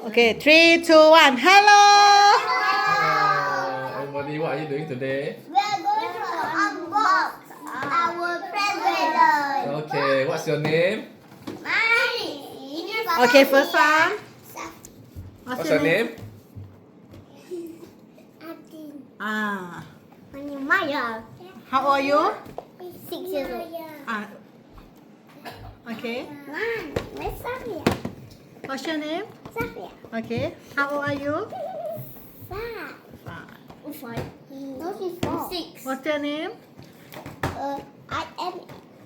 Okay, 3, 2, 1. Hello. Everybody, what are you doing today? We are going to unbox our present. Okay, what's your name? Mine. Okay, first one. What's your name? Ah. Maya. How old are you? 6 years old. Ah. Okay. Where's Safiyah? What's your name? Safiyah. Okay. How old are you? 5. 5. No, she's 4. 6. What's your name? I am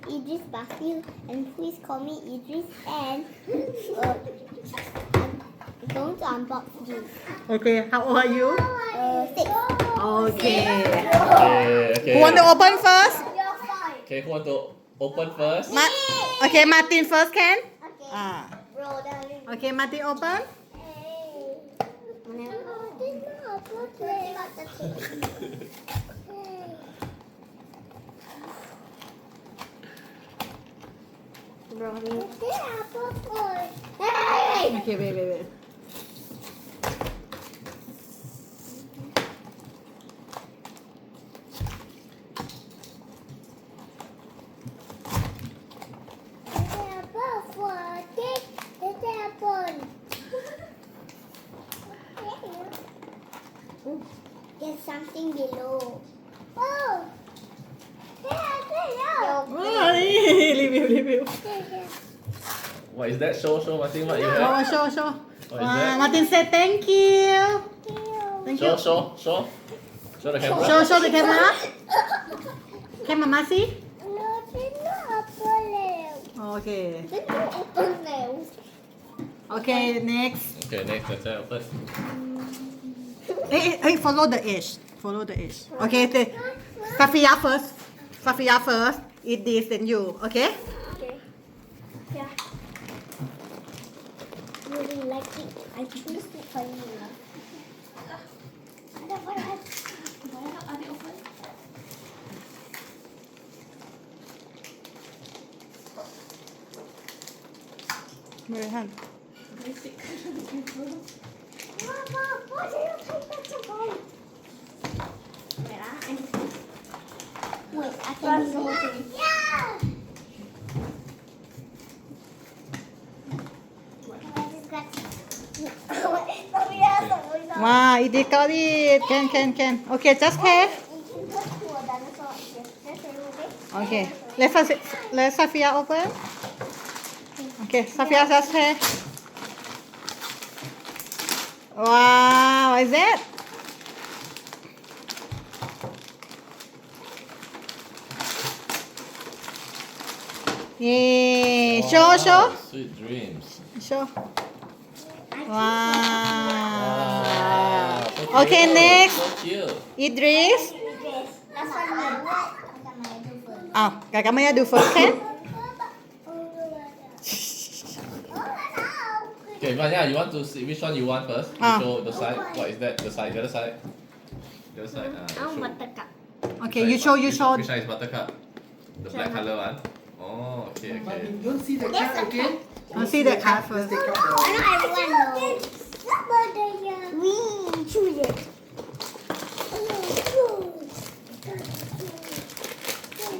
Idris Basil, and please call me Idris. And I'm going to unbox this. Okay. How old are you? 6. Okay. Okay. Who want to open first? Okay, who want to open first? Okay, Martin first can? Okay. Ah. Roll down. Okay, Martin open. Okay, wait. There's something below. Oh! Review. What is that? Show, Martin, what you have? Show. What is that? Martin said thank you. Thank you. Show the camera. Show the camera. Can Mama see? No, it's not open. Okay. It's not open now. Okay, next. Okay, next, let's open. Hey, follow the edge. Okay, Safiyah first. Eat this, then you. Okay? Okay. Yeah. Really like it. I choose to find you. Merihan. Wait, I can do the whole thing. Wow, it got it. Can. Okay, just hair. Okay. Let Safiyah open. Okay, Safiyah just hair. Wow, what is that? Yay. Wow, Show. Sweet dreams. Wow. So Okay, cute. next. So cute. Idris. Kakak Maya do first, can? Okay, Maya, you want to see which one you want first? You Ah. show the side. What is that? The other side. The other side. Show. Okay, you show. Which one is buttercup? The black color one. Oh, okay. Don't see the cat again. See the card first. I know everyone knows. We choose it.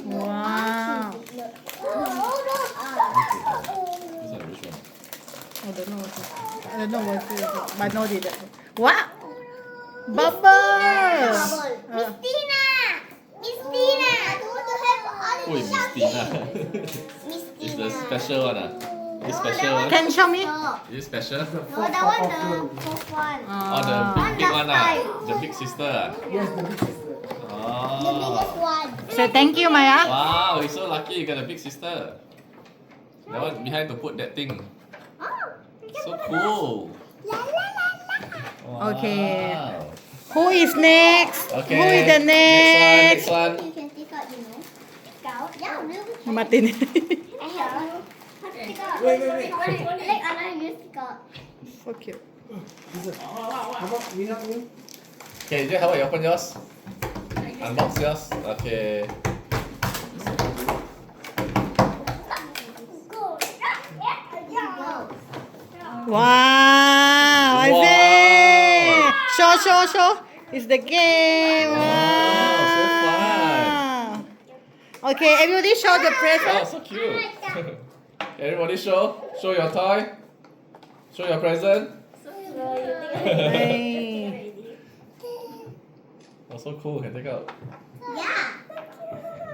Wow. This one, which one? I don't know what it is. But I know it. What? Bubble. Miss Tina! Who is Miss Tina? Miss It's Tina. the special one. This special one. Can you show me? Is it special? No, that one the fourth one. Oh, the big one The big sister Yes, the big sister. The biggest Oh. one. Say thank you, Maya. Wow, you're so lucky you got a big sister. That one behind to put that thing. Oh, So cool. la la la la. Wow. Okay. Who is next? Okay. Who is the next? Next one. You can stick out, you know. Stick out? Yeah, really. Martin. I help you. Stick out. Wait. Like Anna, you stick out. So cute. How about we help you? Okay, how about you open yours? Unbox yours. Okay. Go. Wow. show. It's the game. Wow, so Wow. Okay, everybody show the Oh, present. so cute. Everybody show your toy. Show your present. Hey. Oh, so cool. Can take out. Yeah.